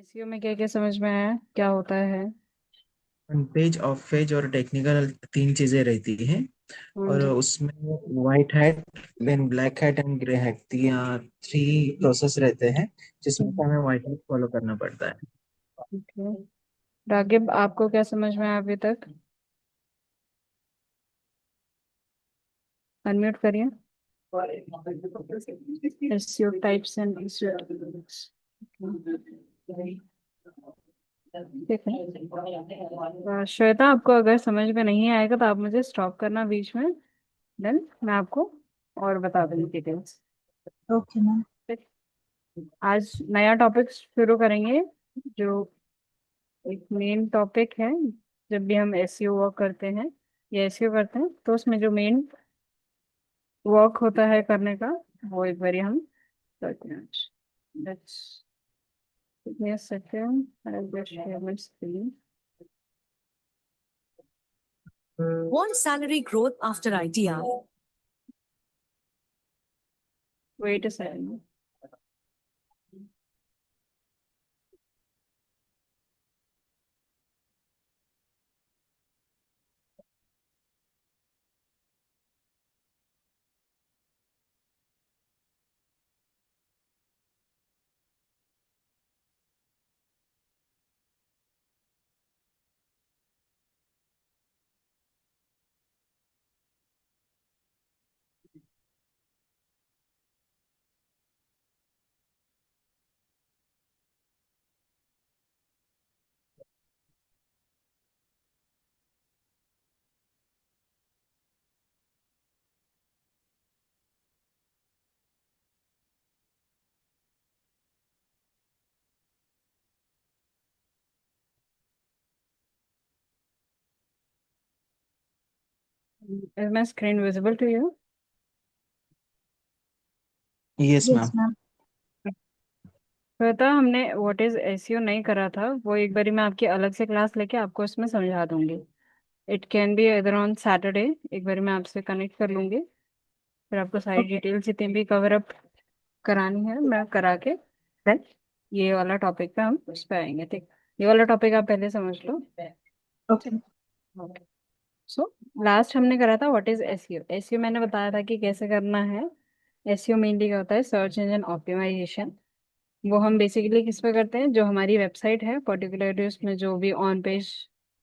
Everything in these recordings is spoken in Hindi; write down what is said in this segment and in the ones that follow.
एसईओ में क्या क्या समझ में आया, क्या होता है? फ्रंट पेज, ऑफ पेज और टेक्निकल तीन चीजें रहती हैं। हाँ और जी। उसमें white hat, then black hat and grey hat, three process रहते हैं जिसमें से हमें वाइट हैट फॉलो करना पड़ता है। ओके। रागिब, आपको क्या समझ में आया अभी तक? अनम्यूट करिए। SEO types and SEO. ठीक है। श्वेता, आपको अगर समझ में नहीं आएगा तो आप मुझे स्टॉप करना बीच में। देन मैं आपको और बता दूंगी डिटेल्स। Okay ma'am. आज नया टॉपिक शुरू करेंगे, जो एक मेन टॉपिक है। जब भी हम एसईओ वर्क करते हैं या एसईओ करते हैं तो उसमें जो मेन वर्क होता है करने का, वो एक बारी हम करते हैं। Let's give me a second. I'll just share my screen. Want salary growth after ITR? Wait a second. Is my screen visible to you? Yes yes ma'am. Ma'am. पता, हमने व्हाट इज एसईओ नहीं करा था, वो एक बारी मैं आपकी अलग से क्लास लेके आपको इसमें समझा दूंगी। इट कैन बी इधर ऑन सैटरडे। एक बारी मैं आपसे कनेक्ट कर लूंगी, फिर आपको सारी डिटेल्स जितनी भी कवर अप करानी है मैं करा के देन ये वाला टॉपिक पे हम उस पे आएंगे। ठीक। ये वाला टॉपिक आप पहले समझ लो। ओके। ओके। सो लास्ट हमने करा था व्हाट इज एसईओ। एसईओ मैंने बताया था कि कैसे करना है। एसईओ मेनली क्या होता है? Search engine optimisation. वो हम बेसिकली किस पे करते हैं? जो हमारी वेबसाइट है पर्टिकुलरली उसमें जो भी ऑन पेज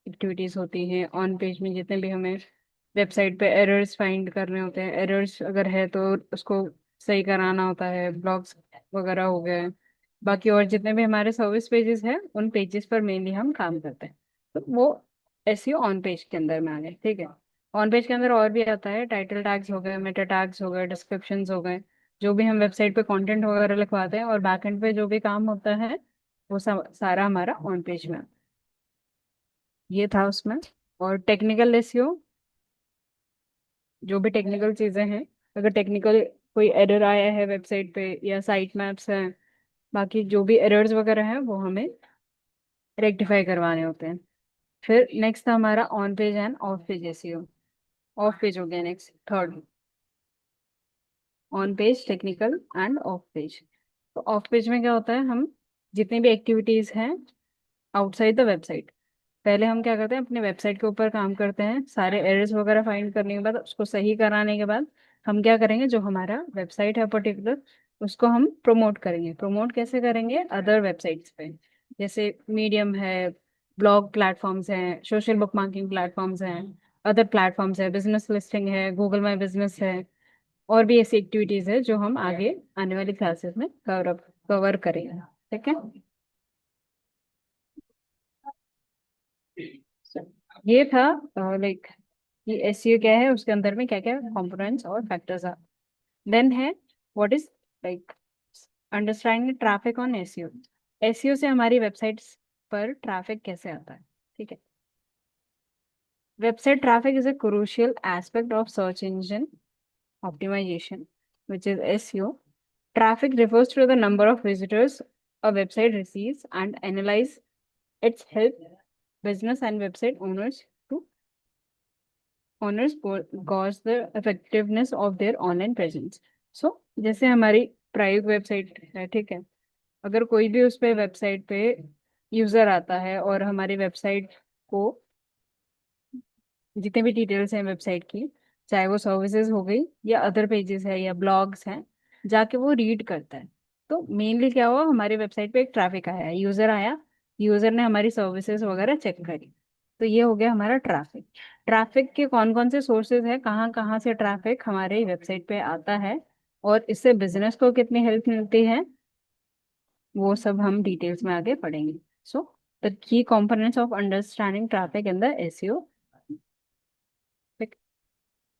एक्टिविटीज होती हैं, ऑन पेज में जितने भी हमें वेबसाइट पे एरर्स फाइंड करने होते हैं, एरर्स अगर है तो उसको सही कराना होता है, ब्लॉग्स वगैरह हो गए, बाकी और जितने भी हमारे सर्विस पेजेस हैं उन पेजेस पर मेनली हम काम करते हैं। तो वो एसईओ ऑन पेज के अंदर में आ गए। ठीक है। ऑन पेज के अंदर और भी आता है, टाइटल टैग्स हो गए, मेटा टैग्स हो गए, डिस्क्रिप्शंस हो गए, जो भी हम वेबसाइट पे कंटेंट वगैरह लिखवाते हैं और बैकएंड पे जो भी काम होता है वो सब सारा हमारा ऑन पेज में आता है। ये था उसमें। और टेक्निकल एसईओ, जो भी टेक्निकल चीजें हैं, अगर टेक्निकल कोई एरर आया है वेबसाइट पे या साइट मैप्स हैं, बाकी जो भी एरर्स वगैरह हैं वो हमें रेक्टिफाई करवाने होते हैं। फिर नेक्स्ट था हमारा on page end of page SEO. Of page हो गया next, third. On page, technical end of page. तो ऑफ पेज में क्या होता है? हम जितनी भी एक्टिविटीज हैं आउटसाइड द वेबसाइट, पहले हम क्या करते हैं? अपने वेबसाइट के ऊपर काम करते हैं, सारे एरर्स वगैरह फाइंड करने के बाद उसको सही कराने के बाद हम क्या करेंगे? जो हमारा वेबसाइट है पर्टिकुलर, उसको हम प्रमोट करेंगे। प्रमोट कैसे करेंगे? अदर वेबसाइट्स पे, जैसे मीडियम है, ब्लॉग प्लेटफॉर्म्स हैं, सोशल बुक मार्किंग प्लेटफॉर्म्स हैं, अदर प्लेटफॉर्म्स है, बिजनेस लिस्टिंग है, गूगल माई बिजनेस है, और भी ऐसी एक्टिविटीज है जो हम आगे आने वाली क्लासेस में कवर करेंगे। ठीक है। ये था लाइक ये एसईओ क्या है, उसके अंदर में क्या क्या कंपोनेंट्स और फैक्टर्स आर। देन है what is like understanding traffic on SEO. SEO से हमारी वेबसाइट्स पर ट्रैफिक कैसे आता है? ठीक है। Website traffic is a crucial aspect of search engine optimization, which is SEO. Traffic refers to the number of visitors a website receives and analyze its help business and website owners gauge the effectiveness of their online presence. So जैसे हमारी प्राइवेट वेबसाइट है, ठीक है, अगर कोई भी उस पे वेबसाइट पे यूजर आता है और हमारी वेबसाइट को, जितने भी डिटेल्स हैं वेबसाइट की, चाहे वो सर्विसेज हो गई या अदर पेजेस है या ब्लॉग्स हैं, जाके वो रीड करता है। तो मेनली क्या हुआ, हमारी वेबसाइट पे एक ट्रैफिक आया, यूजर आया, यूजर ने हमारी सर्विसेज वगैरह चेक करी। तो ये हो गया हमारा ट्रैफिक। ट्रैफिक के कौन कौन से सोर्सेज है, कहाँ कहाँ से ट्रैफिक हमारे वेबसाइट पे आता है और इससे बिजनेस को कितनी हेल्प मिलती है, वो सब हम डिटेल्स में आगे पढ़ेंगे। So the key components of understanding traffic in the SEO.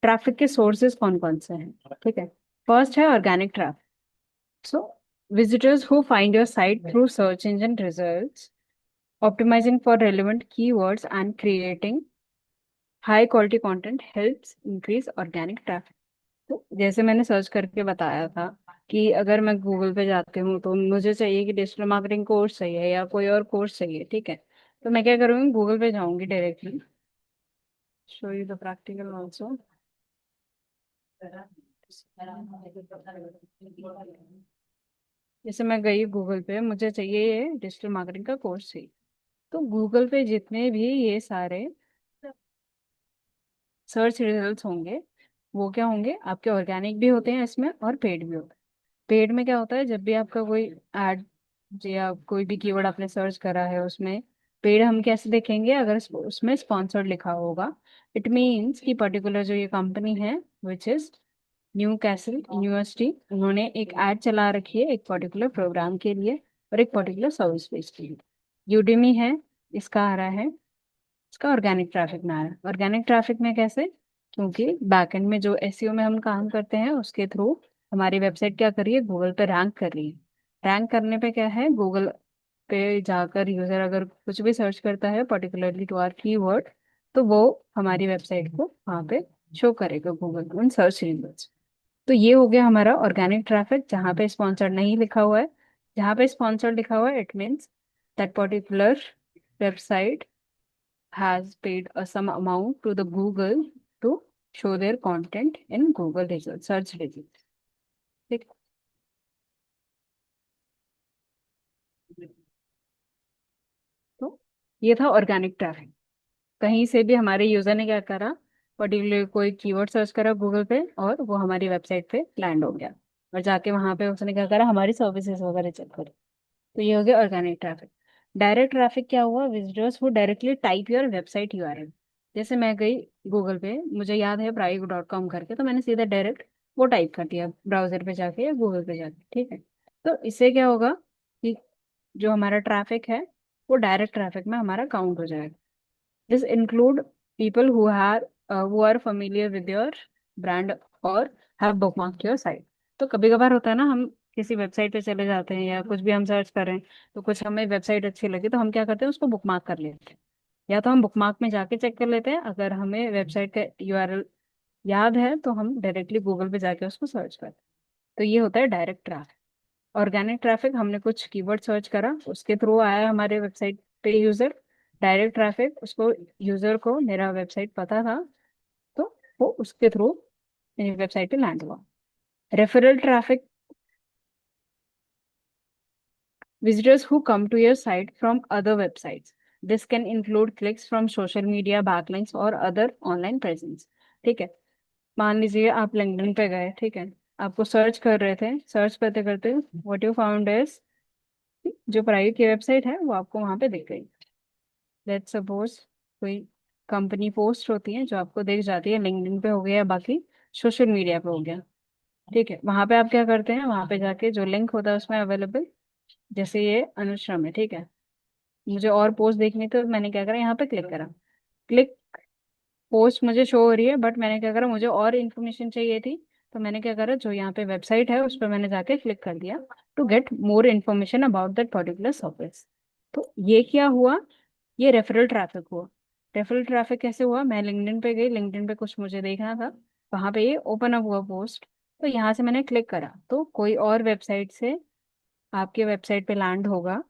Traffic के सोर्सेज कौन कौन से हैं, ठीक है। फर्स्ट है organic traffic. So visitors who find your site through search engine results, optimising for relevant keywords and creating high quality content helps increase organic traffic. तो जैसे मैंने सर्च करके बताया था कि अगर मैं गूगल पे जाती हूँ तो मुझे चाहिए कि डिजिटल मार्केटिंग कोर्स चाहिए या कोई और कोर्स चाहिए, ठीक है। तो मैं क्या करूँगी, गूगल पे जाऊंगी directly, show you the practical also. जैसे मैं गई गूगल पे, मुझे चाहिए ये डिजिटल मार्केटिंग का कोर्स चाहिए, तो गूगल पे जितने भी ये सारे सर्च रिजल्ट्स होंगे, वो क्या होंगे, आपके ऑर्गेनिक भी होते हैं इसमें और पेड भी होते हैं। पेड में क्या होता है, जब भी आपका कोई एड या कोई भी कीवर्ड आपने सर्च करा है उसमें, पेड हम कैसे देखेंगे, अगर उसमें स्पॉन्सर्ड लिखा होगा, इट मीन्स कि पर्टिकुलर जो ये कंपनी है which is new castle university, उन्होंने एक ऐड चला रखी है एक पर्टिकुलर प्रोग्राम के लिए और एक पर्टिकुलर सर्विस पेज के लिए। यूडेमी है, इसका आ रहा है, इसका ऑर्गेनिक ट्रैफिक में आ रहा है। ऑर्गेनिक ट्रैफिक में कैसे, क्योंकि बैकएंड में जो एसईओ में हम काम करते हैं उसके थ्रू हमारी वेबसाइट क्या कर रही है, गूगल पे रैंक कर रही है। रैंक करने पे क्या है, गूगल पे जाकर यूजर अगर कुछ भी सर्च करता है पर्टिकुलरली टू आर कीवर्ड, तो वो हमारी वेबसाइट को वहाँ पे शो करेगा गूगल उन सर्च रिजल्ट्स। तो ये हो गया हमारा ऑर्गेनिक ट्रैफिक, जहाँ पे स्पॉन्सर्ड नहीं लिखा हुआ है। जहाँ पे स्पॉन्सर्ड लिखा हुआ है, it means that particular website has paid a some amount to the Google to show their content in Google results, search results. ठीक। तो ये था ऑर्गेनिक ट्रैफिक। कहीं से भी हमारे यूजर ने क्या करा, पर्टिकुलर कोई कीवर्ड सर्च करा गूगल पे और वो हमारी वेबसाइट पे लैंड हो गया, और जाके वहां पे उसने क्या करा, हमारी सर्विसेज वगैरह चेक करी। तो ये हो गया ऑर्गेनिक ट्रैफिक। डायरेक्ट ट्रैफिक क्या हुआ, visitors who directly type your website URL. जैसे मैं गई गूगल पे, मुझे याद है प्राइक.com करके, तो मैंने सीधा डायरेक्ट वो टाइप कर दिया ब्राउजर पे जाके या गूगल पे जाके, ठीक है। तो इससे क्या होगा कि जो हमारा ट्रैफिक है वो डायरेक्ट ट्रैफिक में हमारा काउंट हो जाएगा। This include people who are familiar with your brand और हैव बुकमार्क योर साइट। तो कभी कभार होता है ना, हम किसी वेबसाइट पे चले जाते हैं या कुछ भी हम सर्च कर रहे हैं, तो कुछ हमें वेबसाइट अच्छी लगी तो हम क्या करते हैं, उसको बुकमार्क कर लेते हैं। या तो हम बुकमार्क में जाके चेक कर लेते हैं, अगर हमें वेबसाइट का यूआरएल याद है तो हम डायरेक्टली गूगल पे जाके उसको सर्च करते हैं। तो ये होता है डायरेक्ट ट्रैफिक। ऑर्गेनिक ट्रैफिक, हमने कुछ कीवर्ड सर्च करा, उसके थ्रू आया हमारे वेबसाइट पे यूजर। डायरेक्ट ट्रैफिक, उसको यूजर को मेरा वेबसाइट पता था, तो वो उसके थ्रू मेरी वेबसाइट पे लैंड हुआ। Referral traffic, visitors who come to your site from other websites. This can include clicks from social media, backlinks और other online presence। ठीक है। मान लीजिए आप लिंक्डइन पे गए, ठीक है, आपको सर्च कर रहे थे, सर्च करते करते व्हाट यू फाउंड इज, जो प्राइवेट की वेबसाइट है वो आपको वहां पे दिख गई। लेट्स सपोज कोई कंपनी पोस्ट होती है जो आपको दिख जाती है, लिंक्डइन पे हो गया या बाकी सोशल मीडिया पे हो गया, ठीक है। वहां पे आप क्या करते हैं, वहां पे जाके जो लिंक होता है उसमें अवेलेबल, जैसे ये अनुश्रम है, ठीक है, मुझे और पोस्ट देखनी तो मैंने क्या करा, यहाँ पे क्लिक करा। क्लिक, पोस्ट मुझे शो हो रही है, बट मैंने क्या करा, मुझे और इन्फॉर्मेशन चाहिए थी, तो मैंने क्या करा, जो यहाँ पे वेबसाइट है उस पर मैंने जाके क्लिक कर दिया to get more information about that particular service. तो ये क्या हुआ, ये रेफरल ट्रैफिक हुआ। रेफरल ट्रैफिक कैसे हुआ, मैं लिंक्डइन पे गई, लिंक्डइन पे कुछ मुझे देखना था, वहां पे ये ओपन अप हुआ पोस्ट, तो यहाँ से मैंने क्लिक करा, तो कोई और वेबसाइट से आपके वेबसाइट पे लैंड होगा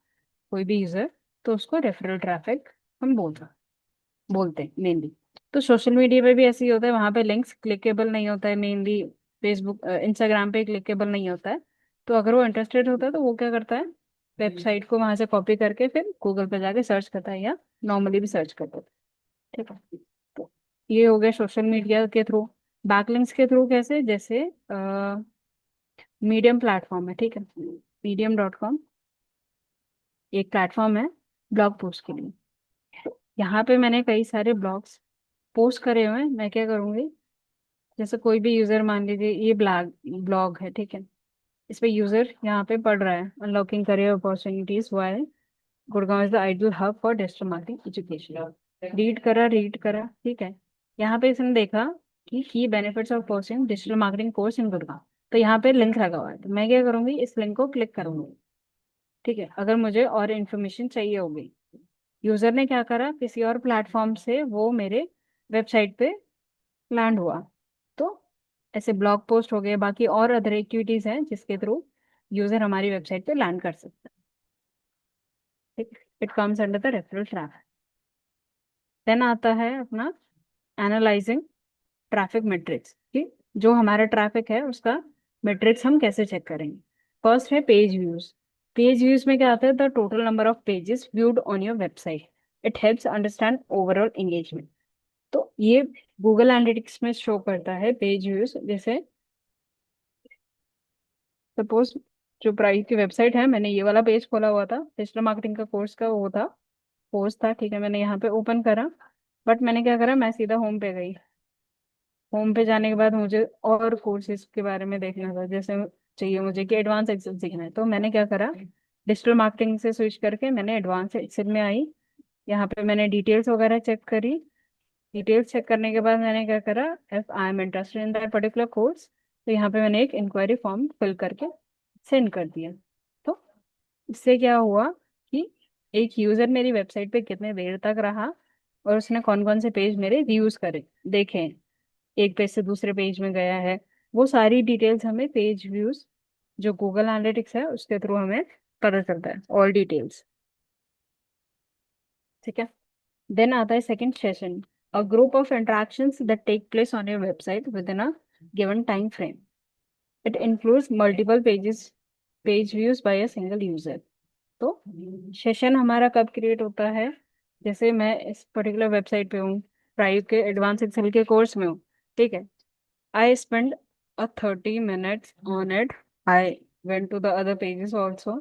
कोई भी यूजर, तो उसको रेफरल ट्रैफिक हम बोलते हैं मेनली। तो सोशल मीडिया पे भी ऐसे ही होता है, वहां पे लिंक्स क्लिकेबल नहीं होता है मेनली, फेसबुक इंस्टाग्राम पे क्लिकेबल नहीं होता है। तो अगर वो इंटरेस्टेड होता है तो वो क्या करता है, वेबसाइट को वहां से कॉपी करके फिर गूगल पे जाके सर्च करता है या नॉर्मली भी सर्च करता है। ठीक है, तो ये हो गया सोशल मीडिया के थ्रू। बैकलिंक्स के थ्रू कैसे, जैसे मीडियम प्लेटफॉर्म है, ठीक है, medium.com एक प्लेटफॉर्म है ब्लॉग पोस्ट के लिए। तो यहाँ पे मैंने कई सारे ब्लॉग्स पोस्ट करे हुए हैं। मैं क्या करूँगी, जैसे कोई भी यूजर, मान लीजिए ये ब्लॉग ब्लॉग है, ठीक है, इस पे यूजर यहाँ पे पढ़ रहा है, unlocking career opportunities why Gurgaon is the ideal hub for digital marketing education. Read करा, ठीक है। यहाँ पे इसने देखा कि key benefits of pursuing digital marketing course in Gurgaon, तो यहाँ पे लिंक लगा हुआ है, तो मैं क्या करूंगी, इस लिंक को क्लिक करूंगी। ठीक है, अगर मुझे और इन्फॉर्मेशन चाहिए होगी, यूजर ने क्या करा, किसी और प्लेटफॉर्म से वो मेरे वेबसाइट पे लैंड हुआ, तो ऐसे ब्लॉग पोस्ट हो गए, बाकी और अदर एक्टिविटीज हैं जिसके थ्रू यूजर हमारी वेबसाइट पे लैंड कर सकता है। ठीक, it comes under the referral traffic. Then आता है अपना एनालाइजिंग ट्रैफिक मेट्रिक्स, कि जो हमारा ट्रैफिक है उसका मेट्रिक्स हम कैसे चेक करेंगे। फर्स्ट है पेज व्यूज। पेज व्यूज में क्या आता है, the total number of pages viewed on your website. It helps understand overall engagement. तो ये गूगल एनालिटिक्स में शो करता है पेज व्यूज। जैसे सपोज जो प्राइस की वेबसाइट है, मैंने ये वाला पेज खोला हुआ था, डिजिटल मार्केटिंग का कोर्स का वो था, कोर्स था, ठीक है, मैंने यहाँ पे ओपन करा, बट मैंने क्या करा, मैं सीधा होम पे गई। होम पे जाने के बाद मुझे और कोर्सेज के बारे में देखना था, जैसे चाहिए मुझे कि एडवांस एक्सेल सीखना है, तो मैंने क्या करा, डिजिटल मार्केटिंग से स्विच करके मैंने एडवांस एक्सेल में आई। यहाँ पे मैंने डिटेल्स वगैरह चेक करी। डिटेल्स चेक करने के बाद मैंने क्या करा, if I am interested in that particular course, तो यहाँ पे मैंने एक इंक्वायरी फॉर्म फिल करके सेंड कर दिया। तो इससे क्या हुआ कि एक यूजर मेरी वेबसाइट पे कितने देर तक रहा और उसने कौन कौन से पेज मेरे यूज करे देखे, एक पेज से दूसरे पेज में गया है, वो सारी डिटेल्स हमें पेज व्यूज जो गूगल एनालिटिक्स है उसके थ्रू हमें पता चलता है, ऑल डिटेल्स। ठीक है, देन आता है second session, a group of interactions that take place on your website within a given time frame. It includes multiple pages page views by a single user. तो सेशन हमारा कब क्रिएट होता है, जैसे मैं इस पर्टिकुलर वेबसाइट पे हूँ, प्राइव के एडवांस एक्सेल के कोर्स में हूँ, ठीक है, I spent a 30 minutes on it. I went to the other pages also.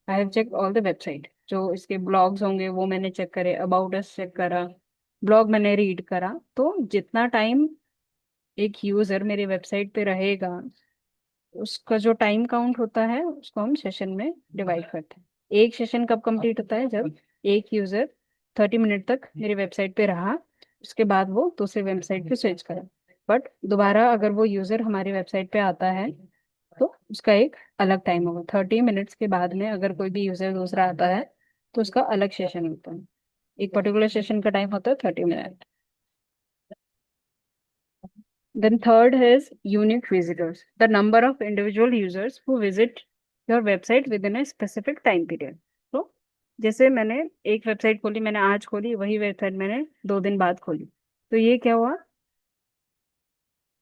I have checked all the website. जो इसके ब्लॉग्स होंगे वो मैंने चेक करे, अबाउट अस चेक करा, ब्लॉग मैंने रीड करा। तो जितना टाइम एक यूजर मेरे वेबसाइट पे रहेगा, उसका जो टाइम काउंट होता है उसको हम सेशन में डिवाइड करते हैं। एक सेशन कब कंप्लीट होता है, जब एक यूजर 30 मिनट तक मेरी वेबसाइट पे रहा, उसके बाद वो दूसरे वेबसाइट पे स्विच करा। बट दोबारा अगर वो यूजर हमारी वेबसाइट पे आता है तो उसका एक अलग टाइम होगा। 30 मिनट्स के बाद में अगर कोई भी यूजर दूसरा आता है तो उसका अलग सेशन होता है। एक पर्टिकुलर सेशन का टाइम होता है 30 minute. Then third is unique visitors, the number of individual users who visit your website within a specific time period. तो जैसे मैंने एक वेबसाइट खोली, मैंने आज खोली, वही वेबसाइट मैंने 2 दिन बाद खोली, तो ये क्या हुआ,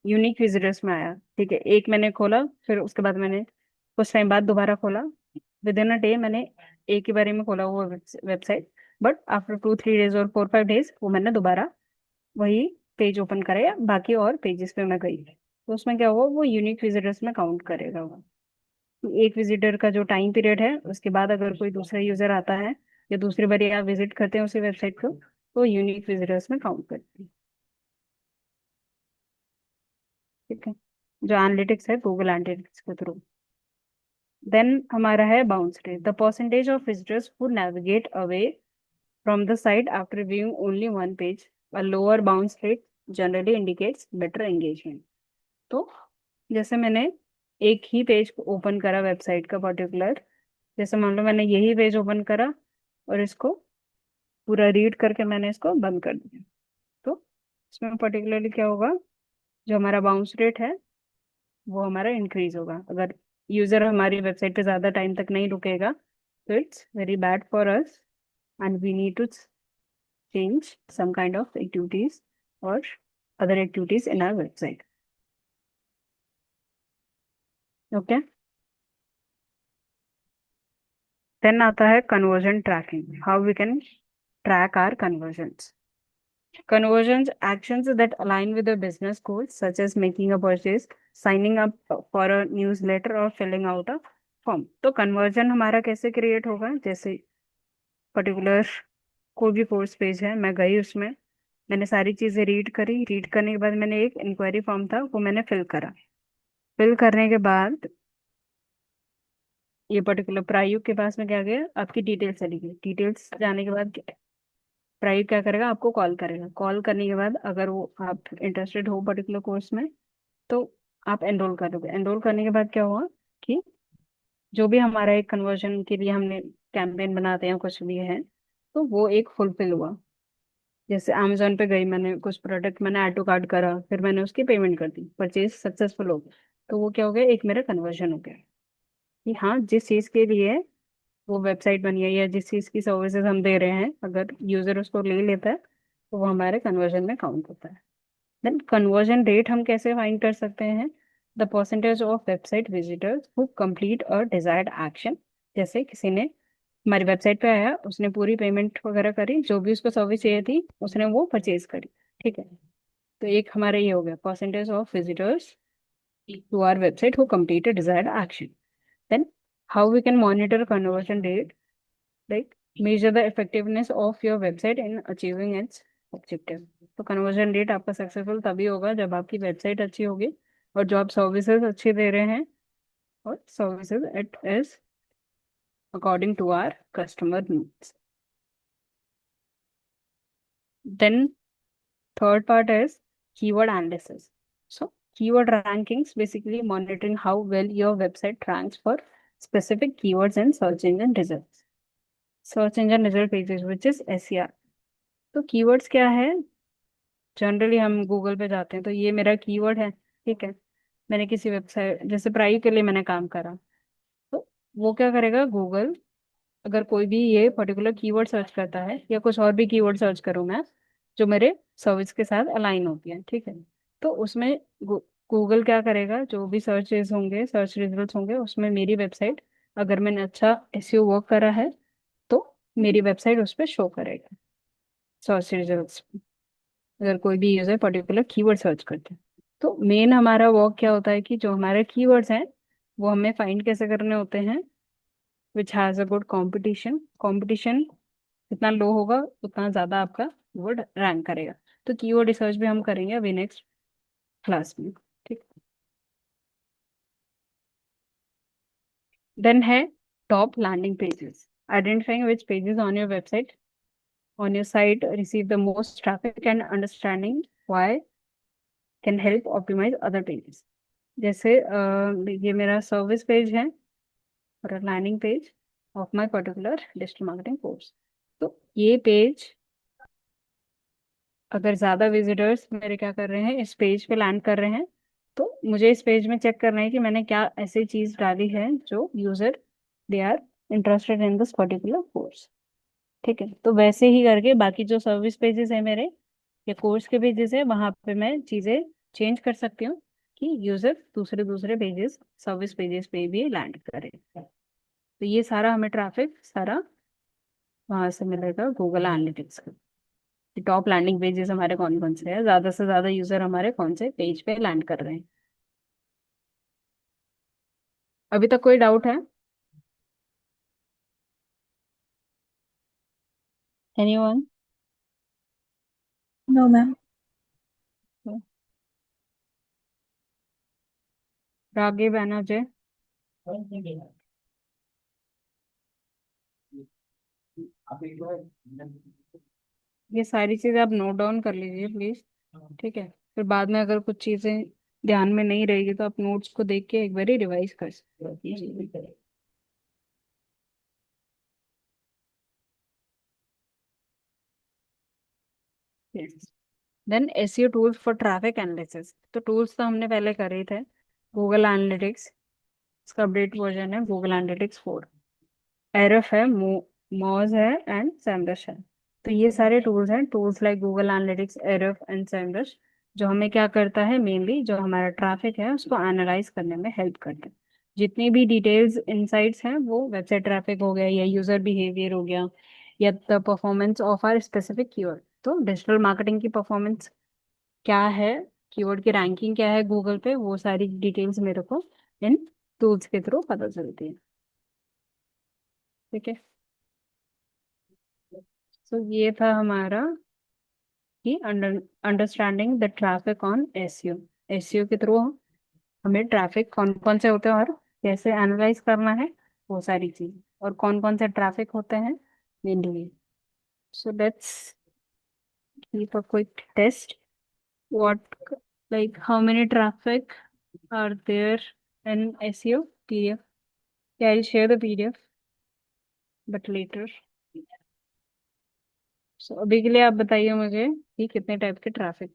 यूनिक विजिटर्स में आया। ठीक है, एक मैंने खोला, फिर उसके बाद मैंने कुछ टाइम बाद दोबारा खोला, विद इन अ डे मैंने एक ही बारे में खोला वो वेबसाइट, बट आफ्टर 2-3 डेज और 4-5 डेज वो मैंने दोबारा वही पेज ओपन करे या बाकी और पेजेस पे मैं गई, तो उसमें क्या हुआ, वो यूनिक विजिटर्स में काउंट करेगा वो। तो एक विजिटर का जो टाइम पीरियड है उसके बाद अगर कोई दूसरा यूजर आता है या दूसरी बार आप विजिट करते हैं उसी वेबसाइट को, तो यूनिक विजिटर्स में काउंट करती है। ठीक है, जो एनालिटिक्स है गूगल एनालिटिक्स के थ्रू। देन हमारा है bounce rate, the percentage of visitors who navigate away from the site after viewing only one page. A lower bounce rate generally indicates better engagement. तो जैसे मैंने एक ही पेज को ओपन करा वेबसाइट का पर्टिकुलर, जैसे मान लो मैंने यही पेज ओपन करा और इसको पूरा रीड करके मैंने इसको बंद कर दिया, तो इसमें पर्टिकुलरली क्या होगा, जो हमारा बाउंस रेट है वो हमारा इंक्रीज होगा। अगर यूजर हमारी वेबसाइट पे ज्यादा टाइम तक नहीं रुकेगा तो it's very bad for us and we need to change some kind of activities और other activities in our website. Okay, then आता है conversion tracking, how we can track our conversions. Conversions actions that align with the business goals, such as making a purchase, signing up for a newsletter or filling out a form. तो conversion हमारा कैसे create होगा, जैसे पर्टिकुलर कोई भी कोर्स पेज है, मैं गई उसमें, मैंने सारी चीजें रीड करी, रीड करने के बाद मैंने एक इंक्वायरी फॉर्म था वो मैंने फिल करा, फिल करने के बाद ये पर्टिकुलर प्रायु के पास में क्या गया, आपकी डिटेल्स चली गई, डिटेल्स जाने के बाद प्राइव क्या करेगा, आपको कॉल करेगा, कॉल करने के बाद अगर वो आप इंटरेस्टेड हो पर्टिकुलर कोर्स में तो आप एनरोल करोगे, एनरोल करने के बाद क्या हुआ कि जो भी हमारा एक कन्वर्जन के लिए हमने कैंपेन बनाते हैं कुछ भी है, तो वो एक फुलफिल हुआ। जैसे अमेजोन पे गई, मैंने कुछ प्रोडक्ट मैंने ऐड टू कार्ट करा, फिर मैंने उसकी पेमेंट कर दी, परचेज सक्सेसफुल हो गया, तो वो क्या हो गया, एक मेरा कन्वर्जन हो गया कि हाँ जिस चीज़ के लिए वो वेबसाइट बनी है या जिस चीज़ की सर्विसेज हम दे रहे हैं, अगर यूजर उसको ले लेता है तो वो हमारे कन्वर्जन में काउंट होता है। देन कन्वर्जन रेट हम कैसे फाइंड कर सकते हैं, the percentage of website visitors who complete a desired action. जैसे किसी ने हमारी वेबसाइट पे आया, उसने पूरी पेमेंट वगैरह करी, जो भी उसको सर्विस चाहिए थी उसने वो परचेज करी, ठीक है, तो एक हमारा ये हो गया percentage of visitors to our website who completed desired action. Then how we can monitor conversion rate, like measure the effectiveness of your website in achieving its objective। तो कन्वर्जन रेट आपका सक्सेसफुल तभी होगा जब आपकी वेबसाइट अच्छी होगी और जो आप सर्विसेज अच्छी दे रहे हैं, और services it is according to our customer needs. Then third part is keyword analysis। so keyword rankings basically monitoring how well your website ranks for specific keywords in search engine results, search engine result pages, which is SER। तो keywords क्या है, जनरली हम गूगल पे जाते हैं तो ये मेरा कीवर्ड है, ठीक है, मैंने किसी वेबसाइट जैसे प्राइव के लिए मैंने काम करा, तो वो क्या करेगा गूगल, अगर कोई भी ये पर्टिकुलर कीवर्ड सर्च करता है या कुछ और भी कीवर्ड सर्च करूँ मैं जो मेरे सर्विस के साथ अलाइन होती है, ठीक है, तो उसमें गूगल क्या करेगा, जो भी सर्चेज होंगे, सर्च रिजल्ट्स होंगे, उसमें मेरी वेबसाइट, अगर मैंने अच्छा एसईओ वर्क करा है तो मेरी वेबसाइट उस पर शो करेगा सर्च रिजल्ट्स, अगर कोई भी यूजर पर्टिकुलर कीवर्ड सर्च करते हैं। तो मेन हमारा वर्क क्या होता है कि जो हमारे कीवर्ड्स हैं वो हमें फाइंड कैसे करने होते हैं, which has a good competition, competition जितना लो होगा उतना ज्यादा आपका कीवर्ड रैंक करेगा। तो कीवर्ड रिसर्च भी हम करेंगे अभी नेक्स्ट क्लास में, ठीक। देन है top landing pages, identifying which pages on your website on your site receive the most traffic and understanding why can help optimize other pages। जैसे ये मेरा सर्विस पेज है और landing page of my particular digital marketing course, तो ये पेज अगर ज्यादा विजिटर्स मेरे क्या कर रहे हैं, इस पेज पे लैंड कर रहे हैं, तो मुझे इस पेज में चेक करना है कि मैंने क्या ऐसी चीज डाली है जो user they are interested in this particular course, ठीक है। तो वैसे ही करके बाकी जो सर्विस पेजेस है मेरे या कोर्स के पेजेस है, वहां पे मैं चीजें चेंज कर सकती हूँ कि यूजर दूसरे दूसरे पेजेस सर्विस पेजेस पे भी लैंड करे। तो ये सारा हमें ट्रैफिक सारा वहां से मिलेगा गूगल एनालिटिक्स का, कि टॉप लैंडिंग पेजेस हमारे कौन कौन से हैं, ज्यादा से ज्यादा यूजर हमारे कौन से पेज पे लैंड कर रहे हैं। अभी तक कोई डाउट है, एनीवन? No, ma'am. रागे बैनर्जी, ये सारी चीजें आप नोट डाउन कर लीजिए प्लीज, ठीक है, फिर बाद में अगर कुछ चीजें ध्यान में नहीं रहेगी तो आप नोट्स को देख के एक बार रिवाइज कर सकते हैं। Then SEO tools for traffic analysis, तो टूल्स तो हमने पहले करे ही थे, गूगल एनालिटिक्स, इसका अपडेट वर्जन है गूगल एनालिटिक्स 4, एरफ है, मोज है एंड सैमरश है। तो ये सारे टूल्स हैं, tools like Google Analytics, Ahrefs and Semrush, जो हमें क्या करता है, मेनली जो हमारा ट्रैफिक है उसको एनालाइज करने में हेल्प करते हैं। जितनी भी डिटेल्स इनसाइट्स हैं वो वेबसाइट ट्रैफिक हो गया या यूजर बिहेवियर हो गया या the performance of our specific keyword. तो डिजिटल मार्केटिंग की परफॉर्मेंस क्या है, कीवर्ड की रैंकिंग क्या है गूगल पे, वो सारी डिटेल्स मेरे को इन टूल्स के थ्रू पता चलती है। ठीक है। तो ये था हमारा कि understanding the traffic on SEO. SEO के थ्रू हमें ट्रैफिक कौन कौन से होते हैं और कैसे एनालाइज करना है, वो सारी चीज, और कौन कौन से ट्रैफिक होते हैं mainly. So let's keep a quick test. What, like how many traffic are there in SEO PDF? Yeah, I'll share the PDF, but later. So अभी के लिए आप बताइए मुझे कि कितने टाइप के ट्रैफिक।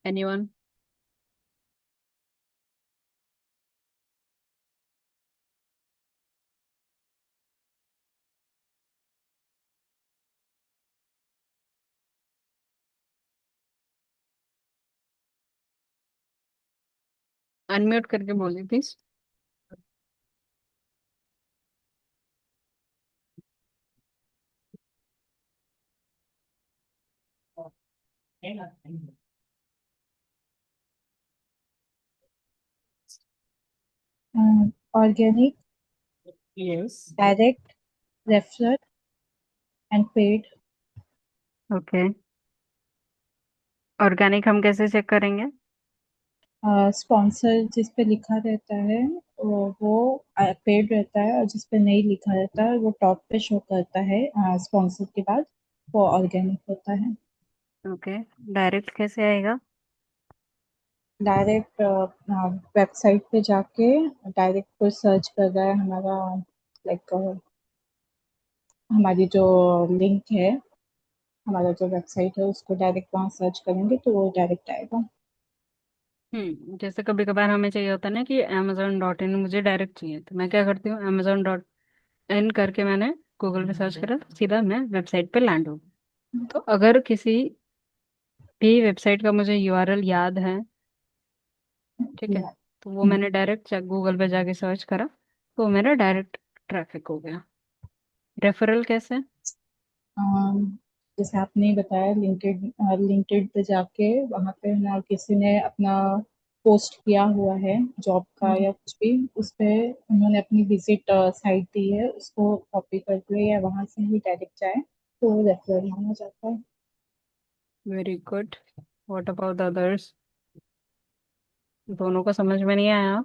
एनीवन? अनम्यूट करके बोलिए please. Organic, yes. direct, referral, and paid. Okay. Organic हम कैसे चेक करेंगे? स्पॉन्सर जिस पे लिखा रहता है वो पेड रहता है, और जिस पे नहीं लिखा रहता है वो टॉप पे शो करता है स्पॉन्सर के बाद, वो ऑर्गेनिक होता है। ओके। डायरेक्ट कैसे आएगा? डायरेक्ट वेबसाइट पे जाके डायरेक्ट कोई सर्च कर रहा है हमारा, लाइक हमारी जो लिंक है, हमारा जो वेबसाइट है उसको डायरेक्ट वहाँ सर्च करेंगे तो वो डायरेक्ट आएगा। जैसे कभी कभार हमें चाहिए होता है ना कि amazon.in मुझे डायरेक्ट चाहिए, तो मैं क्या करती हूँ, amazon.in करके मैंने गूगल पे सर्च करा, सीधा मैं वेबसाइट पे लैंड हो। तो अगर किसी भी वेबसाइट का मुझे यूआरएल याद है, ठीक है, या तो वो मैंने डायरेक्ट गूगल पे जाके सर्च करा, तो वो मेरा डायरेक्ट ट्रैफिक हो गया। रेफरल कैसे? जैसे आपने बताया, लिंक्डइन पे जाके वहाँ पे ना किसी ने अपना पोस्ट किया हुआ है जॉब का या कुछ भी, उस पे उन्होंने अपनी विजिट साइट दी है, उसको कॉपी करके या वहाँ से ही डायरेक्ट जाए तो वो रेफरल माना जाता है। Very good. What about others? दोनों को समझ में नहीं आया?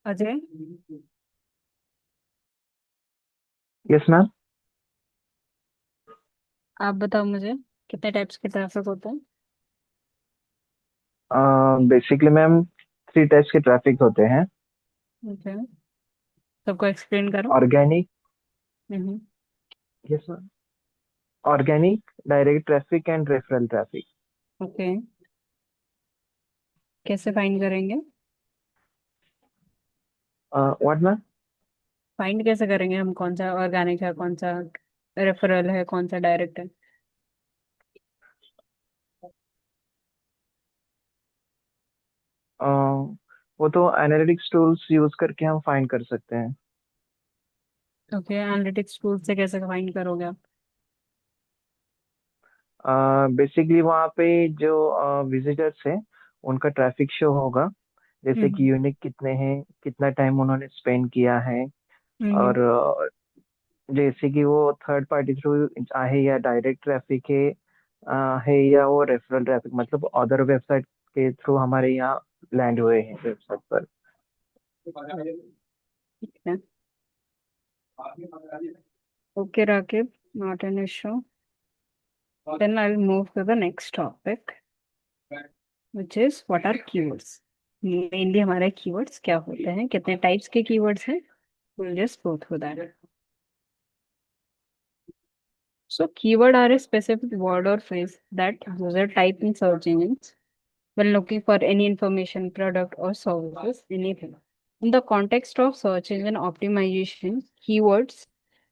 अजय? Yes ma'am. आप बताओ मुझे कितने टाइप्स के ट्रैफिक होते हैं? बेसिकली मैम 3 टाइप्स के ट्रैफिक होते हैं। ओके, सबको एक्सप्लेन करो। Organic. Hmm. Yes ma'am. Organic, direct traffic and referral traffic. Okay, कैसे फाइंड करेंगे? What ma'am? फाइंड कैसे करेंगे हम कौन सा ऑर्गेनिक है, कौन सा रेफरल है, कौन सा डायरेक्ट है? वो तो एनालिटिक्स टूल्स यूज करके हम फाइंड कर सकते हैं। ओके, एनालिटिक्स टूल से कैसे फाइंड करोगे आप? बेसिकली वहाँ पे जो विजिटर्स हैं उनका ट्रैफिक शो होगा, जैसे हम्म। कि यूनिक कितने हैं, कितना टाइम उन्होंने स्पेंड किया है, हम्म। और जैसे कि वो थर्ड पार्टी थ्रू आहे या डायरेक्ट ट्रैफिक है या वो रेफरल ट्रैफिक, मतलब अदर वेबसाइट के थ्रू हमारे यहाँ लैंड हुए हैं वेबसाइट पर। ठीक है। Okay Raqib, not an issue. Then I'll move to the next topic, which is what are keywords. Mainly हमारे keywords क्या होते हैं, कितने types के keywords हैं, we'll just go through that. So keyword are a specific word or phrase that user type in search engines when looking for any information, product or services, anything. In the context of search engine optimization, keywords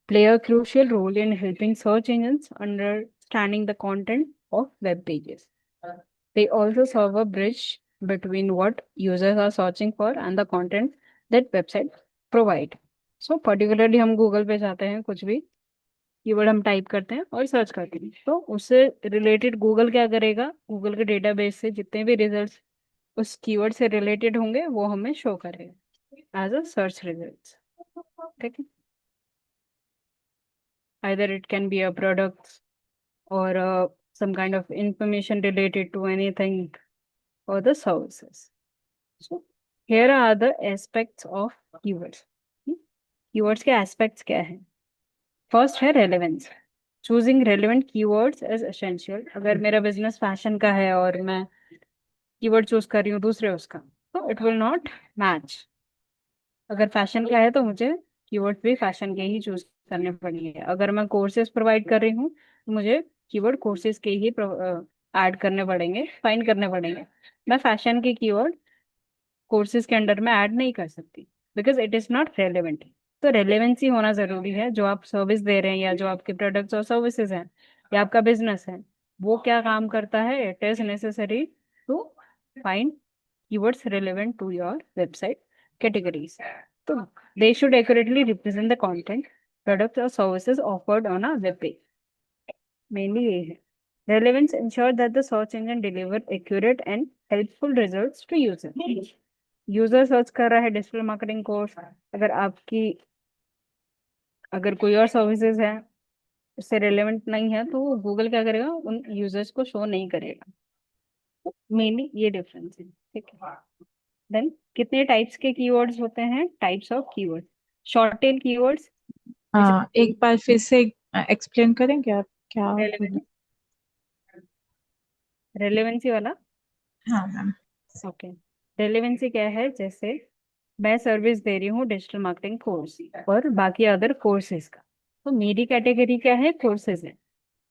play a crucial role in helping search engines understanding the content of web pages. They also serve a bridge between what users are searching for and the content that website provide. So particularly हम गूगल पे जाते हैं, कुछ भी कीवर्ड हम टाइप करते हैं और सर्च करते हैं, तो उससे रिलेटेड गूगल क्या करेगा, गूगल के डेटाबेस से जितने भी रिजल्ट्स उस कीवर्ड से रिलेटेड होंगे वो हमें शो करेगा एज अ सर्च रिजल्ट्स. ठीक है. either it can be a product or some kind of information related to anything or the services. So here are the aspects of keywords. Keywords के aspects क्या है? First है relevance. Choosing relevant keywords is essential. अगर मेरा business fashion का है और मैं कीवर्ड चूज कर रही हूँ दूसरे उसका, तो इट विल नॉट मैच. अगर फैशन का है तो मुझे कीवर्ड भी फैशन के ही चूज करने पड़ेंगे. अगर मैं कोर्सेज प्रोवाइड कर रही हूँ तो मुझे कीवर्ड कोर्सेज के ही ऐड करने पड़ेंगे, फाइंड करने पड़ेंगे. मैं फैशन के कीवर्ड कोर्सेज के अंडर में ऐड नहीं कर सकती because it is not relevant. तो रेलेवेंसी होना जरूरी है. जो आप सर्विस दे रहे हैं या जो आपके प्रोडक्ट्स और सर्विसेज हैं या आपका बिजनेस है, वो क्या काम करता है, it is necessary to find keywords relevant to your website categories. So they should accurately represent the content, products or services offered on a web page. Mainly ये है. Relevance ensure that the search engine deliver accurate and helpful results to user. User search कर रहा है डिजिटल मार्केटिंग कोर्स, अगर आपकी अगर कोई और सर्विसेज है उससे रेलेवेंट नहीं है, तो गूगल क्या करेगा, उन यूजर्स को शो नहीं करेगा. मेनली ये डिफरेंस है. ठीक है. देन कितने टाइप्स के कीवर्ड्स होते हैं? Types of keyword. Short tail keywords. हाँ, एक बार फिर से एक्सप्लेन करेंगे आप क्या बोले? रेलेवेंसी वाला. हाँ मैम. ओके. रेलेवेंसी क्या है? जैसे मैं सर्विस दे रही हूँ डिजिटल मार्केटिंग कोर्स और बाकी अदर कोर्सेज का, तो मेरी कैटेगरी क्या है? कोर्सेज है,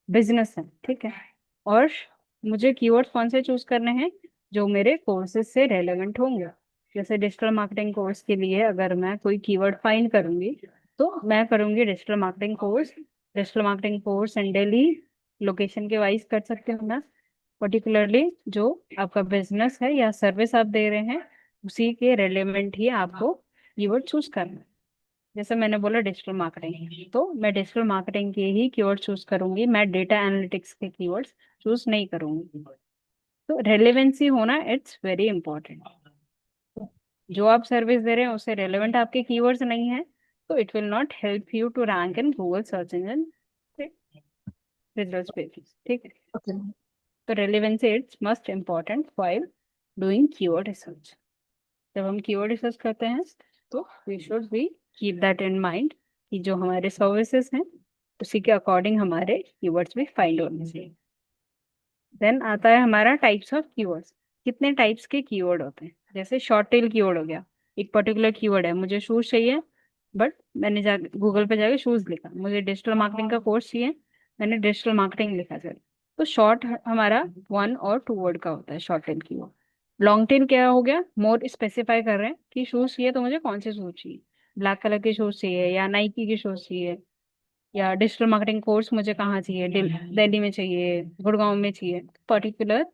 बिजनेस है. ठीक है. और मुझे कीवर्ड्स कौन से चूज करने हैं? जो मेरे कोर्सेज से रेलेवेंट होंगे. जैसे डिजिटल मार्केटिंग कोर्स के लिए अगर मैं कोई कीवर्ड फाइंड करूंगी तो मैं करूंगी digital marketing course and Delhi. Location के वाइज कर सकते हो मैं. पर्टिकुलरली जो आपका बिजनेस है या सर्विस आप दे रहे हैं उसी के रेलेवेंट ही आपको कीवर्ड चूज करना है. जैसे मैंने बोला डिजिटल मार्केटिंग, तो मैं डिजिटल मार्केटिंग के ही कीवर्ड चूज करूंगी, मैं डेटा एनालिटिक्स के कीवर्ड्स चूज नहीं करूंगी. तो रेलेवेंसी होना इट्स वेरी इंपॉर्टेंट. जो आप सर्विस दे रहे हैं उससे रेलेवेंट आपके कीवर्ड्स नहीं है, तो it will not help you to rank in Google search engine results pages. ठीक है. ओके. तो relevancy it's must important while doing keyword research. जब हम कीवर्ड रिसर्च करते हैं तो we should be keep that in mind कि जो हमारे सर्विसेज हैं उसी के अकॉर्डिंग हमारे कीवर्ड्स भी फाइंड होने चाहिए. देन आता है हमारा टाइप्स ऑफ कीवर्ड्स. कितने टाइप्स के कीवर्ड होते हैं? जैसे शॉर्ट टेल कीवर्ड हो गया. एक पर्टिकुलर कीवर्ड है, मुझे शूज चाहिए, बट मैंने जा गूगल पे जाके शूज लिखा. मुझे डिजिटल मार्केटिंग का कोर्स चाहिए, मैंने डिजिटल मार्केटिंग लिखा सर. तो शॉर्ट हमारा 1 और 2 वर्ड का होता है short tail keyword. Long tail क्या हो गया? मोर स्पेसिफाई कर रहे हैं कि शूज चाहिए तो मुझे कौन से शूज चाहिए, ब्लैक कलर के शूज चाहिए या नाइकी के शूज चाहिए, या डिजिटल मार्केटिंग कोर्स मुझे कहाँ चाहिए, दिल्ली में चाहिए, गुड़गांव में चाहिए. पर्टिकुलर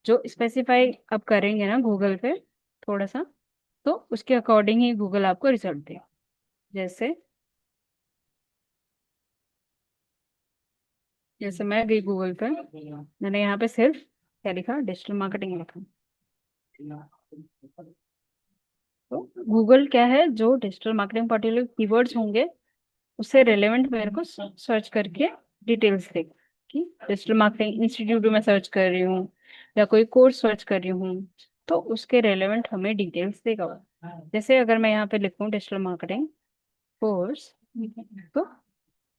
जो स्पेसिफाई आप करेंगे ना गूगल पे थोड़ा सा, तो उसके अकॉर्डिंग ही गूगल आपको रिजल्ट देगा. जैसे जैसे मैं गई गूगल पे, मैंने यहाँ पे सिर्फ क्या लिखा? डिजिटल मार्केटिंग लिखा. तो गूगल क्या है, जो डिजिटल मार्केटिंग पर्टिकुलर कीवर्ड्स होंगे उससे रिलेवेंट मेरे को सर्च करके डिटेल्स देगा. कि डिजिटल मार्केटिंग इंस्टीट्यूट में सर्च कर रही हूँ या कोई कोर्स सर्च कर रही हूँ, तो उसके रिलेवेंट हमें डिटेल्स देगा वो. जैसे अगर मैं यहाँ पे लिखूँ डिजिटल मार्केटिंग कोर्स, तो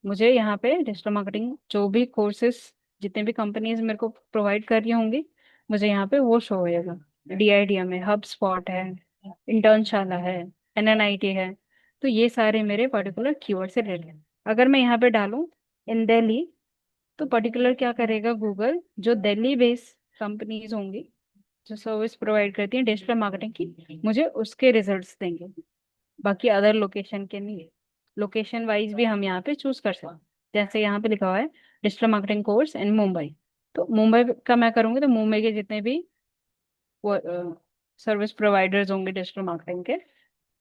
मुझे यहाँ पे डिजिटल मार्केटिंग जो भी कोर्सेज जितने भी कंपनीज मेरे को प्रोवाइड कर रही होंगी, मुझे यहाँ पे वो शो होएगा. DIDM है, हब स्पॉट है, इंटर्नशाला है, NNIT है. तो ये सारे मेरे पर्टिकुलर कीवर्ड से रिलेटेड. अगर मैं यहाँ पे डालूँ इन दिल्ली, तो पर्टिकुलर क्या करेगा गूगल, जो दिल्ली बेस्ड कंपनीज होंगी जो सर्विस प्रोवाइड करती है डिजिटल मार्केटिंग की, मुझे उसके रिजल्ट्स देंगे, बाकी अदर लोकेशन के नहीं। लोकेशन वाइज भी हम यहाँ पे चूज कर सकते हैं। जैसे यहाँ पे लिखा हुआ है डिजिटल मार्केटिंग कोर्स इन मुंबई, तो मुंबई का मैं करूँगी तो मुंबई के जितने भी वो सर्विस प्रोवाइडर्स होंगे डिजिटल मार्केटिंग के,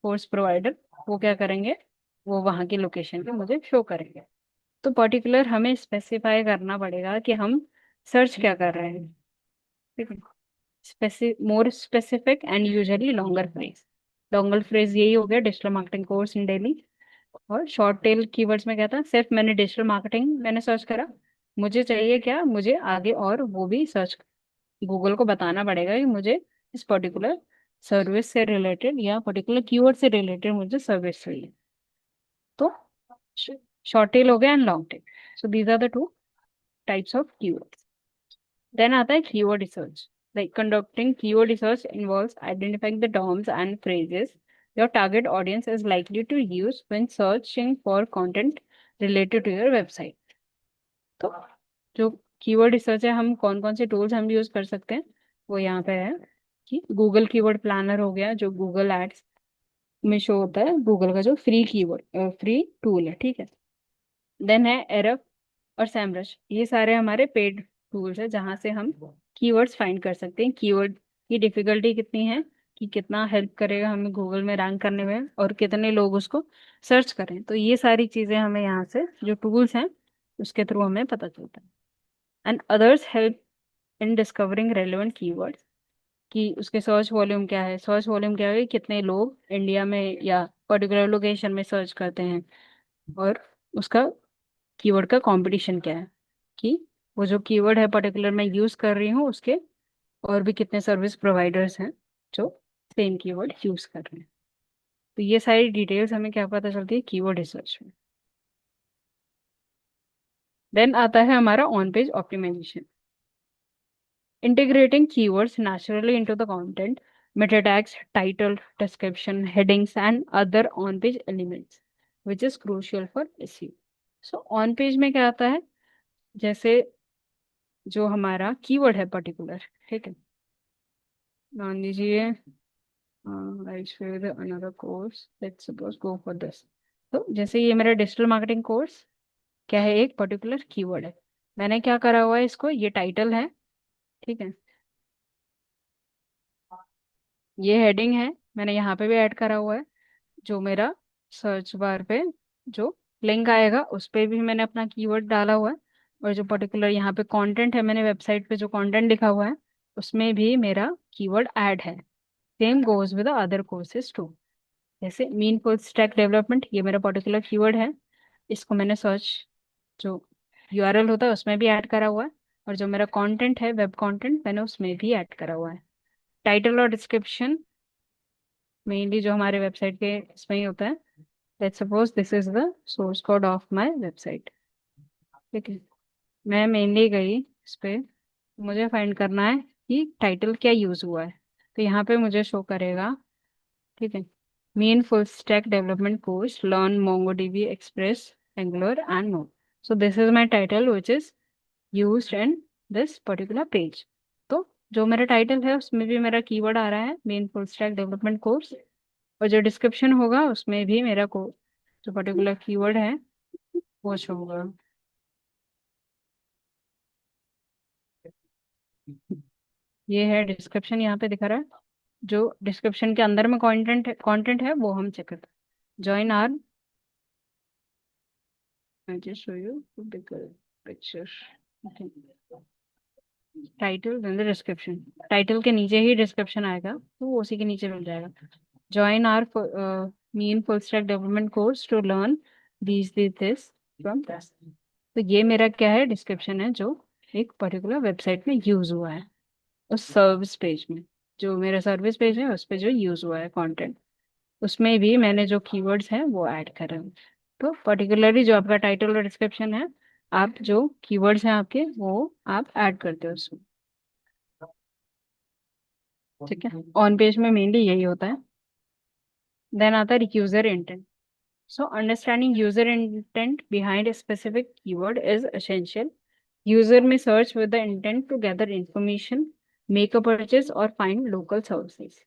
कोर्स प्रोवाइडर, वो क्या करेंगे, वो वहाँ की लोकेशन पे मुझे शो करेंगे। तो पर्टिकुलर हमें स्पेसिफाई करना पड़ेगा कि हम सर्च क्या कर रहे हैं। ठीक है, more specific and usually longer phrase. Longer phrase यही हो गया डिजिटल मार्केटिंग कोर्स इन डेली। और शॉर्ट टेल कीवर्ड्स में क्या था, सिर्फ मैंने डिजिटल मार्केटिंग मैंने सर्च करा, मुझे चाहिए क्या, मुझे आगे और वो भी सर्च, गूगल को बताना पड़ेगा कि मुझे इस पर्टिकुलर सर्विस से रिलेटेड या पर्टिकुलर कीवर्ड से रिलेटेड मुझे सर्विस चाहिए। तो शॉर्ट टेल हो गया and long tail. So these are the two types of keywords. Then आता है keyword research. Like conducting keyword research involves identifying the terms and phrases your target audience is likely to use when searching for content related to your website. तो जो कीवर्ड रिसर्च है, हम कौन कौन से टूल्स हम यूज कर सकते हैं, वो यहाँ पे है कि गूगल कीवर्ड प्लानर हो गया, जो गूगल एड्स में शो होता है, गूगल का जो फ्री कीवर्ड फ्री टूल है, ठीक है। देन है एरप और सैमरश, ये सारे हमारे पेड टूल्स है जहाँ से हम कीवर्ड्स फाइंड कर सकते हैं। कीवर्ड की डिफिकल्टी कितनी है, कि कितना हेल्प करेगा हमें गूगल में रैंक करने में, और कितने लोग उसको सर्च करें, तो ये सारी चीज़ें हमें यहाँ से जो टूल्स हैं उसके थ्रू हमें पता चलता है। And others help in discovering relevant keywords, कि उसके सर्च वॉल्यूम क्या है, सर्च वॉल्यूम क्या है, कितने लोग इंडिया में या पर्टिकुलर लोकेशन में सर्च करते हैं, और उसका कीवर्ड का कंपटीशन क्या है, कि वो जो कीवर्ड है पर्टिकुलर मैं यूज कर रही हूँ उसके और भी कितने सर्विस प्रोवाइडर्स हैं जो सेम कीवर्ड यूज कर रहे हैं। तो ये सारी डिटेल्स हमें क्या पता चलती है कीवर्ड रिसर्च में। देन आता है हमारा on page optimisation. Integrating keywords naturally into the content, meta tags, title, description, headings, and other on-page elements, which is crucial for SEO. So on page में क्या आता है, जैसे जो हमारा कीवर्ड है पर्टिकुलर, ठीक है, मान लीजिए I share the another course, let's suppose go for this। तो जैसे ये मेरा डिजिटल मार्केटिंग कोर्स क्या है, एक पर्टिकुलर कीवर्ड है, मैंने क्या करा हुआ है, इसको ये टाइटल है, ठीक है, ये हेडिंग है, मैंने यहाँ पे भी ऐड करा हुआ है, जो मेरा सर्च बार पे जो लिंक आएगा उस पे भी मैंने अपना कीवर्ड डाला हुआ है, और जो पर्टिकुलर यहाँ पे कंटेंट है, मैंने वेबसाइट पे जो कंटेंट लिखा हुआ है उसमें भी मेरा कीवर्ड ऐड है। Same goes with other courses too. जैसे मीन फुल स्टैक डेवलपमेंट, ये मेरा पर्टिकुलर कीवर्ड है, इसको मैंने सर्च जो यूआरएल होता है उसमें भी ऐड करा हुआ है, और जो मेरा कंटेंट है वेब कंटेंट मैंने उसमें भी ऐड करा हुआ है। टाइटल और डिस्क्रिप्शन मेनली जो हमारे वेबसाइट के इसमें ही होता है। Let's suppose this is the source code of my website, ठीक है, मैं मेनली गई इस पे, मुझे फाइंड करना है कि टाइटल क्या यूज हुआ है, तो यहाँ पे मुझे शो करेगा, ठीक है, main full stack development course learn MongoDB express angular and more. So this is my title which is used in this particular page. तो जो मेरा टाइटल है उसमें भी मेरा कीवर्ड आ रहा है main full stack development course, और जो डिस्क्रिप्शन होगा उसमें भी मेरा को जो पर्टिकुलर कीवर्ड है वो शो होगा। ये है डिस्क्रिप्शन, यहाँ पे दिखा रहा है, जो डिस्क्रिप्शन के अंदर में कंटेंट है वो हम चेक करते हैं। Join our, I just show you bigger picture, title then the description, title के नीचे ही डिस्क्रिप्शन आएगा तो वो उसी के नीचे मिल जाएगा। Join our MEAN full stack development course to learn this from this. तो ये मेरा क्या है, डिस्क्रिप्शन है जो एक पर्टिकुलर वेबसाइट में यूज हुआ है, उस सर्विस पेज में, जो मेरा सर्विस पेज है उस पे जो यूज हुआ है कंटेंट, उसमें भी मैंने जो कीवर्ड्स हैं वो ऐड करे हैं। तो पर्टिकुलरली जो आपका टाइटल और डिस्क्रिप्शन है, आप जो कीवर्ड्स हैं आपके वो आप ऐड करते हो उसमें, ठीक है। ऑन पेज में मेनली यही होता है। देन आता है user intent. So understanding user intent behind a specific keyword is essential. User may search with the intent to gather information, make a purchase और फाइंड लोकल सर्विसेज।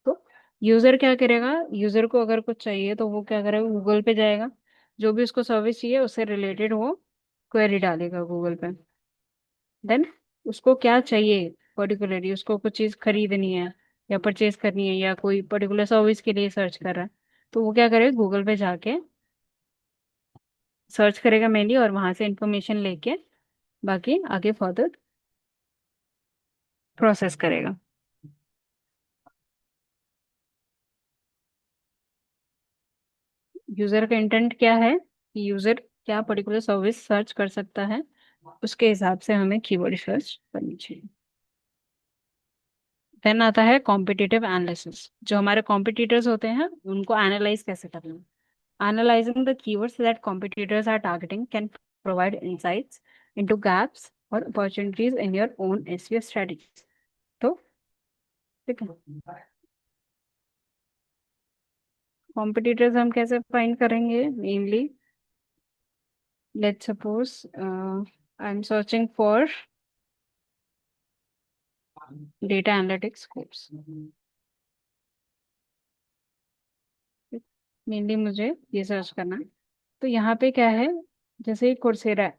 तो यूजर क्या करेगा, यूजर को अगर कुछ चाहिए तो वो क्या करेगा, गूगल पे जाएगा, जो भी उसको सर्विस चाहिए उससे रिलेटेड वो क्वेरी डालेगा गूगल पे। देन उसको क्या चाहिए, पर्टिकुलरली उसको कुछ चीज़ खरीदनी है या परचेज करनी है या कोई पर्टिकुलर सर्विस के लिए सर्च कर रहा है, तो वो क्या करेगा, गूगल पे जाके सर्च करेगा मेनली, और वहां से इंफॉर्मेशन लेके बाकी आगे फर्दर प्रोसेस करेगा। यूजर का इंटेंट क्या है कि यूजर क्या पर्टिकुलर सर्विस सर्च कर सकता है, उसके हिसाब से हमें कीवर्ड सर्च करनी चाहिए। देन आता है कॉम्पिटिटिव एनालिसिस। जो हमारे कॉम्पिटिटर्स होते हैं उनको एनालाइज कैसे करना है। Analysing the keywords that competitors are targeting can provide insights into gaps और opportunities in your own SEO strategies. तो ठीक है, कॉम्पिटिटर्स हम कैसे फाइंड करेंगे mainly, let's suppose I am searching for data analytics course, mainly मुझे ये सर्च करना है। तो यहाँ पे क्या है, जैसे कोर्सेरा है,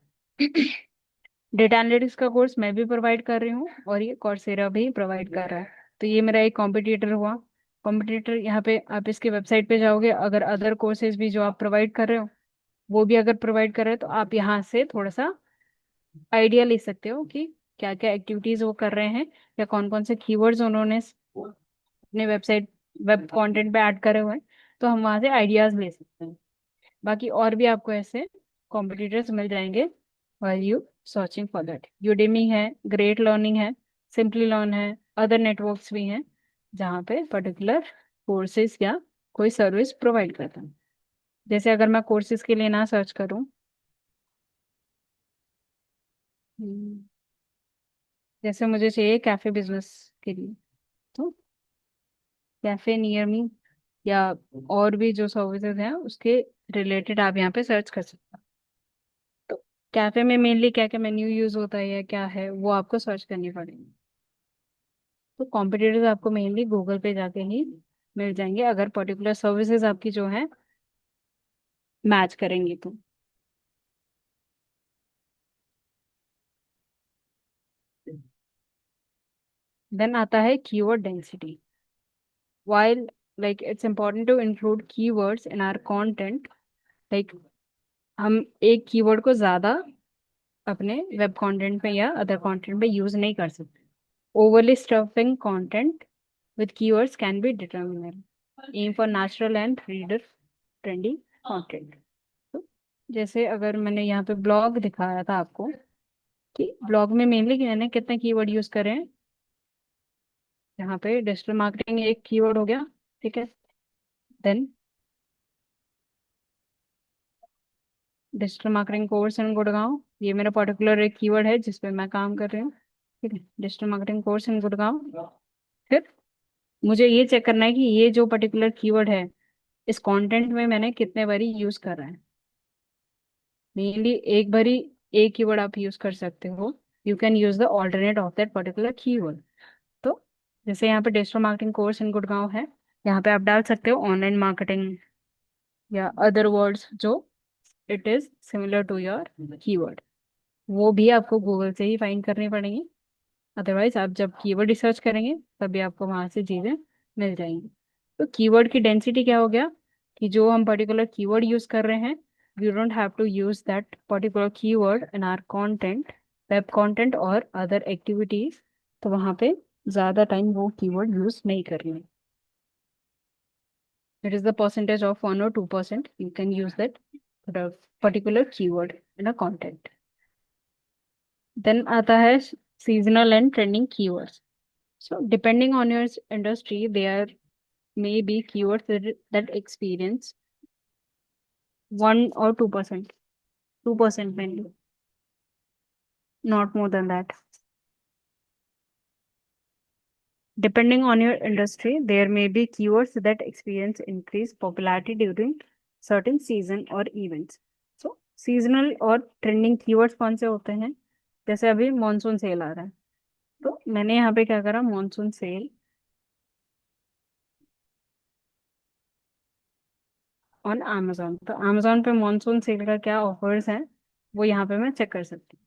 डेटा एनालिटिक्स का कोर्स मैं भी प्रोवाइड कर रही हूँ और ये कोर्सेरा भी प्रोवाइड कर रहा है। तो ये मेरा एक कॉम्पिटिटर हुआ। कॉम्पिटिटर यहाँ पे आप इसके वेबसाइट पे जाओगे, अगर अदर कोर्सेज भी जो आप प्रोवाइड कर रहे हो वो भी अगर प्रोवाइड कर रहे हो, तो आप यहाँ से थोड़ा सा आइडिया ले सकते हो कि क्या क्या एक्टिविटीज वो कर रहे हैं या कौन कौन से कीवर्ड्स उन्होंने अपने वेबसाइट वेब कंटेंट पे ऐड करे हुए हैं। तो हम वहाँ से आइडियाज ले सकते हैं। बाकी और भी आपको ऐसे कॉम्पिटिटर्स मिल जाएंगे while you searching for that. Udemy है, ग्रेट लर्निंग है, सिंपली लर्न है, अदर नेटवर्क्स भी हैं जहाँ पे पर्टिकुलर कोर्सेज या कोई सर्विस प्रोवाइड करता है। जैसे अगर मैं कोर्सेज के लिए ना सर्च करूँ, हम्म, जैसे मुझे चाहिए कैफे बिजनेस के लिए, तो कैफे नियर मी या और भी जो सर्विसेज हैं उसके रिलेटेड आप यहाँ पे सर्च कर सकते हैं। तो कैफे में मेनली क्या क्या मेन्यू यूज होता है या क्या है वो आपको सर्च करनी पड़ेगी। तो कॉम्पिटिटर्स आपको मेनली गूगल पे जाके ही मिल जाएंगे अगर पर्टिकुलर सर्विसेज आपकी जो है मैच करेंगी तो। देन आता है keyword density. while like it's important to include keywords in our content, like हम एक कीवर्ड को ज्यादा अपने वेब कंटेंट पे या अदर कंटेंट पे यूज नहीं कर सकते। Overly stuffing content with keywords can be determined. Aim for natural and reader friendly content. तो जैसे अगर मैंने यहाँ पे ब्लॉग दिखाया था आपको कि ब्लॉग में मेनली मैंने कितने कीवर्ड यूज करे हैं। यहाँ पे डिजिटल मार्केटिंग एक कीवर्ड हो गया, ठीक है। Then digital marketing course in Gurgaon, ये मेरा पर्टिकुलर एक कीवर्ड है जिसपे मैं काम कर रही हूँ, ठीक है। Digital marketing course in Gurgaon. फिर मुझे ये चेक करना है कि ये जो पर्टिकुलर कीवर्ड है इस कंटेंट में मैंने कितने बारी यूज करा है। मेनली एक बारी एक कीवर्ड आप यूज कर सकते हो, you can use the alternate of that particular keyword. तो जैसे यहाँ पे digital marketing course in Gurgaon है, यहाँ पे आप डाल सकते हो ऑनलाइन मार्केटिंग या अदर वर्ड्स जो it is similar to your keyword. वो भी आपको गूगल से ही फाइंड करनी पड़ेगी, अदरवाइज आप जब कीवर्ड रिसर्च करेंगे तभी आपको वहां से चीजें मिल जाएंगी। तो कीवर्ड की डेंसिटी क्या हो गया कि जो हम पर्टिकुलर कीवर्ड यूज कर रहे हैं, we don't have to use that particular keyword in our content, web content और अदर एक्टिविटीज। तो वहां पे ज्यादा टाइम वो कीवर्ड यूज नहीं करनी। It is the percentage of 1 or 2% you can use that particular keyword in a content. Then आता है seasonal and trending keywords. So depending on your industry, there may be keywords that experience 1 or 2%, 2% mainly, not more than that. Depending on your industry, there may be keywords that experience increased popularity during certain season or events. So seasonal और trending keywords कौन से होते हैं, जैसे अभी मॉनसून सेल आ रहा है, तो मैंने यहाँ पे क्या करा, मॉनसून सेल ऑन amazon, तो amazon पे मॉनसून सेल का क्या ऑफर्स हैं वो यहाँ पे मैं चेक कर सकती हूँ।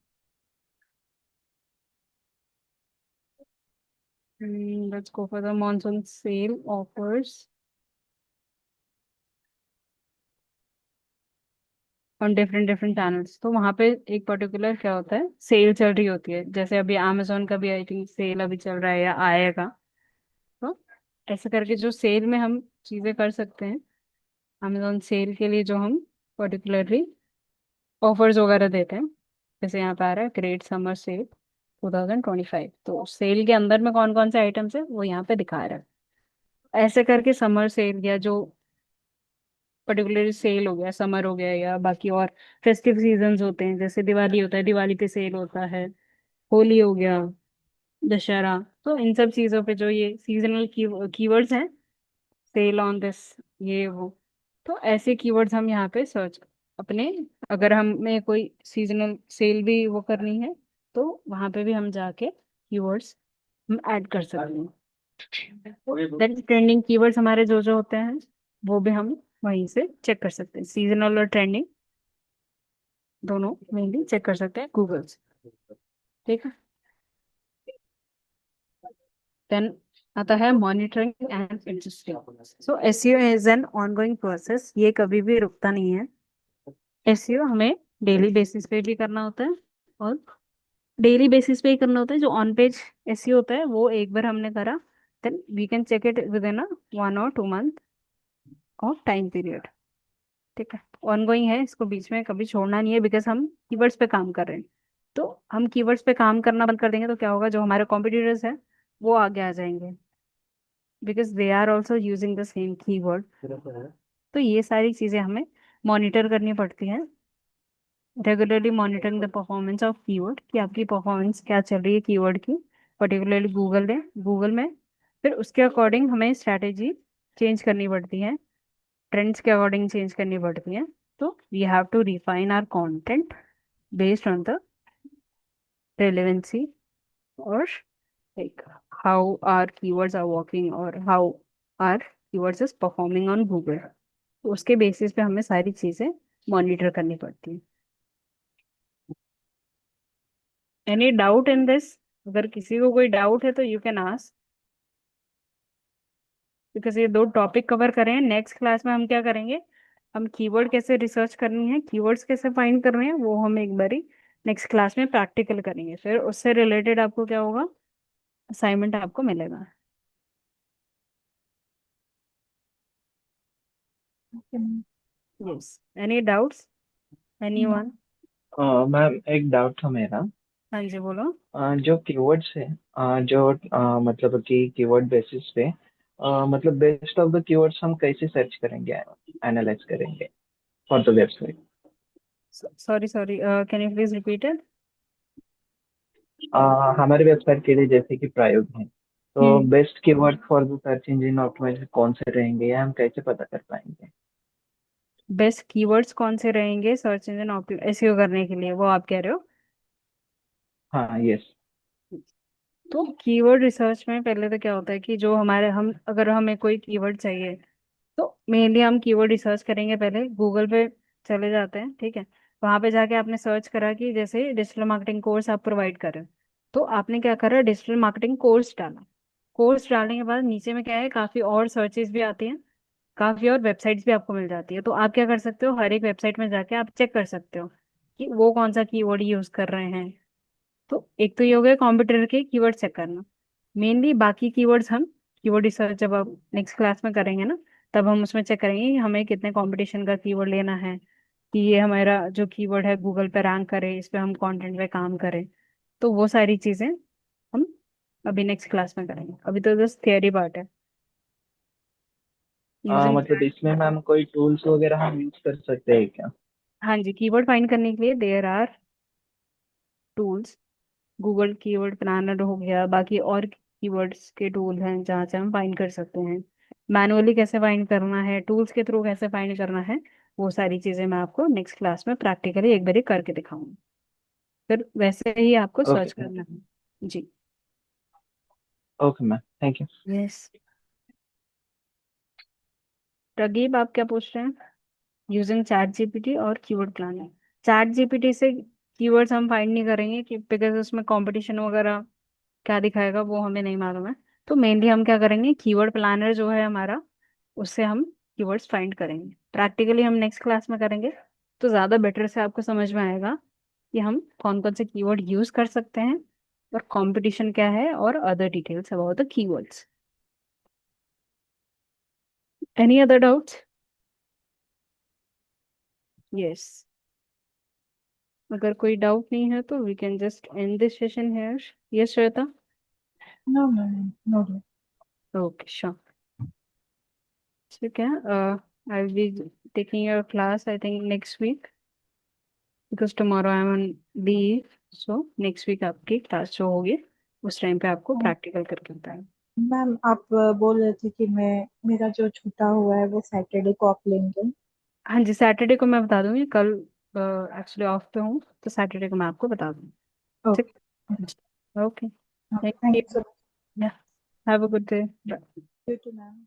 Let's go for the monsoon sale offers on different different channels. तो वहाँ पे एक पर्टिकुलर क्या होता है, सेल चल रही होती है, जैसे अभी amazon का भी आई थिंक सेल अभी चल रहा है या आएगा। तो ऐसे करके जो सेल में हम चीजें कर सकते हैं, amazon सेल के लिए जो हम पर्टिकुलरली ऑफर्स वगैरह देते हैं, जैसे यहाँ पे आ रहा है ग्रेट समर सेल 2025, तो सेल के अंदर में कौन कौन से आइटम्स है वो यहाँ पे दिखा रहा है। ऐसे करके समर सेल या जो पर्टिकुलरली सेल हो गया, समर हो गया, या बाकी और फेस्टिव सीजन्स होते हैं, जैसे दिवाली होता है, दिवाली पे सेल होता है, होली हो गया, दशहरा, तो इन सब चीजों पे जो ये सीजनल कीवर्ड्स हैं, सेल ऑन दिस, ये वो, तो ऐसे कीवर्ड्स हम यहाँ पे सर्च अपने, अगर हमें कोई सीजनल सेल भी वो करनी है तो वहां पे भी हम जाके कीवर्ड्स हम ऐड कर सकते हैं। देन ट्रेंडिंग कीवर्ड्स हमारे जो जो होते हैं वो भी हम वहीं से चेक कर सकते हैं, सीजनल और ट्रेंडिंग दोनों मेनली चेक कर सकते हैं गूगल से। ठीक है। देन आता है monitoring and adjusting. So SEO is an ongoing process, ये कभी भी रुकता नहीं है। एसईओ हमें डेली बेसिस पे भी करना होता है, और डेली बेसिस पे ही करना होता है। जो ऑन पेज एसईओ होता है वो एक बार हमने करा, then we can check it within a 1 or 2 month of time period. ठीक है, ऑनगोइंग है, इसको बीच में कभी छोड़ना नहीं है, बिकॉज हम कीवर्ड्स पे काम कर रहे हैं। तो हम कीवर्ड्स पे काम करना बंद कर देंगे तो क्या होगा, जो हमारे कॉम्पिटिटर्स हैं वो आगे आ जाएंगे, because they are also using the same keyword. तो ये सारी चीजें हमें मॉनिटर करनी पड़ती हैं, regularly monitoring the performance of keyword, कि आपकी परफॉर्मेंस क्या चल रही है कीवर्ड की, पर्टिकुलरली गूगल में। फिर उसके अकॉर्डिंग हमें स्ट्रैटेजी चेंज करनी पड़ती है, ट्रेंड्स के अकॉर्डिंग चेंज करनी पड़ती है। तो we have to refine our content based on the relevancy, और like how our keywords are working or how our keywords is performing on Google। तो उसके बेसिस पे हमें सारी चीजें मॉनिटर करनी पड़ती है। Any doubt in this? अगर किसी को कोई डाउट है तो यू कैन आस्क, बिकॉज ये दो टॉपिक कवर करें हैं। नेक्स्ट क्लास में हम क्या करेंगे, हम कीवर्ड कैसे रिसर्च करनी है, कीवर्ड्स कैसे फाइंड करने हैं, वो हम एक बारी नेक्स्ट क्लास में प्रैक्टिकल करेंगे। फिर उससे रिलेटेड आपको क्या होगा, असाइनमेंट आपको मिलेगा। Yes, any doubts, any one? Ma'am एक डाउट था मेरा। हाँ जी बोलो। जो कीवर्ड्स है, जो मतलब कि कीवर्ड बेसिस पे, मतलब बेस्ट ऑफ द कीवर्ड्स हम कैसे सर्च करेंगे, एनालाइज करेंगे for the website. Sorry sorry, can you please repeat it? हमारे वेबसाइट के लिए जैसे कि प्रायोग है, तो hmm. Best keyword for the search engine optimisation कौन से रहेंगे, ये हम कैसे पता कर पाएंगे? बेस्ट कीवर्ड्स कौन से रहेंगे सर्च इंजन एसईओ करने के लिए, वो आप कह रहे हो? हाँ, यस। तो कीवर्ड रिसर्च में पहले तो क्या होता है कि जो हमारे, हम अगर हमें कोई कीवर्ड चाहिए तो मेनली हम कीवर्ड रिसर्च करेंगे, पहले गूगल पे चले जाते हैं। ठीक है, वहां पे जाके आपने सर्च करा कि जैसे डिजिटल मार्केटिंग कोर्स आप प्रोवाइड करें, तो आपने क्या करा, डिजिटल मार्केटिंग कोर्स डाला। कोर्स डालने के बाद नीचे में क्या है, काफी और सर्चेस भी आती हैं, काफी और वेबसाइट्स भी आपको मिल जाती है। तो आप क्या कर सकते हो, हर एक वेबसाइट में जाके आप चेक कर सकते हो कि वो कौन सा कीवर्ड यूज कर रहे हैं। तो एक तो ये हो गया कॉम्पिटिटर के कीवर्ड चेक करना। मेनली बाकी कीवर्ड्स हम कीवर्ड रिसर्च जब आप नेक्स्ट क्लास में करेंगे ना, तब हम उसमें चेक करेंगे कि हमें कितने कंपटीशन का कीवर्ड लेना है, कि ये हमारा जो कीवर्ड है गूगल पे रैंक करे, इस पे हम कंटेंट पे काम करें। तो वो सारी चीजें हम अभी नेक्स्ट क्लास में करेंगे, अभी तो जस्ट थियरी पार्ट है यूजिंग। मतलब इसमें मैम कोई टूल्स वगैरह हम यूज कर सकते हैं क्या? हाँ जी, कीवर्ड फाइंड करने के लिए there are tools. Google keyword planner हो गया, बाकी और कीवर्ड्स के टूल हैं जहाँ से हम फाइंड कर सकते हैं। मैनुअली कैसे फाइंड करना है, टूल्स के थ्रू कैसे फाइंड करना है, वो सारी चीज़ें मैं आपको नेक्स्ट क्लास में प्रैक्टिकली एक बारी करके दिखाऊंगी। फिर वैसे ही आपको ओके, सर्च थैंक करना यू। है। जी। Okay ma'am, thank you. Yes. Pradeep, आप क्या पूछ रहे हैं? यूजिंग चैट जीपीटी और कीवर्ड प्लानर। चैट जीपीटी से कीवर्ड्स हम फाइंड नहीं करेंगे कि बिकॉज उसमें कंपटीशन वगैरह क्या दिखाएगा वो हमें नहीं मालूम है। तो मेनली हम क्या करेंगे, कीवर्ड प्लानर जो है हमारा, उससे हम कीवर्ड्स फाइंड करेंगे। प्रैक्टिकली हम नेक्स्ट क्लास में करेंगे, तो ज़्यादा बेटर से आपको समझ में आएगा कि हम कौन कौन से कीवर्ड यूज कर सकते हैं और कंपटीशन क्या है और other details about the keywords. Any other doubts? Yes. अगर कोई डाउट नहीं है तो we can just end this session here. Yes Shweta? No, no, no, no, no. Okay sure. ठीक है। I will be taking your class I think next week, because tomorrow I am on leave. So next week आपकी क्लास जो होगी उस टाइम पे आपको प्रैक्टिकल करके बताएं। मैम आप बोल रहे थे कि मैं मेरा जो छूटा हुआ है वो सैटरडे को आप लेंगे। हाँ जी, सैटरडे को मैं बता दूंगी। कल एक्चुअली ऑफ पे हूँ, तो सैटरडे को मैं आपको बता दूंगी। ठीक। Okay. Okay, thank thank you. You so have a good day. Much. You too ma'am.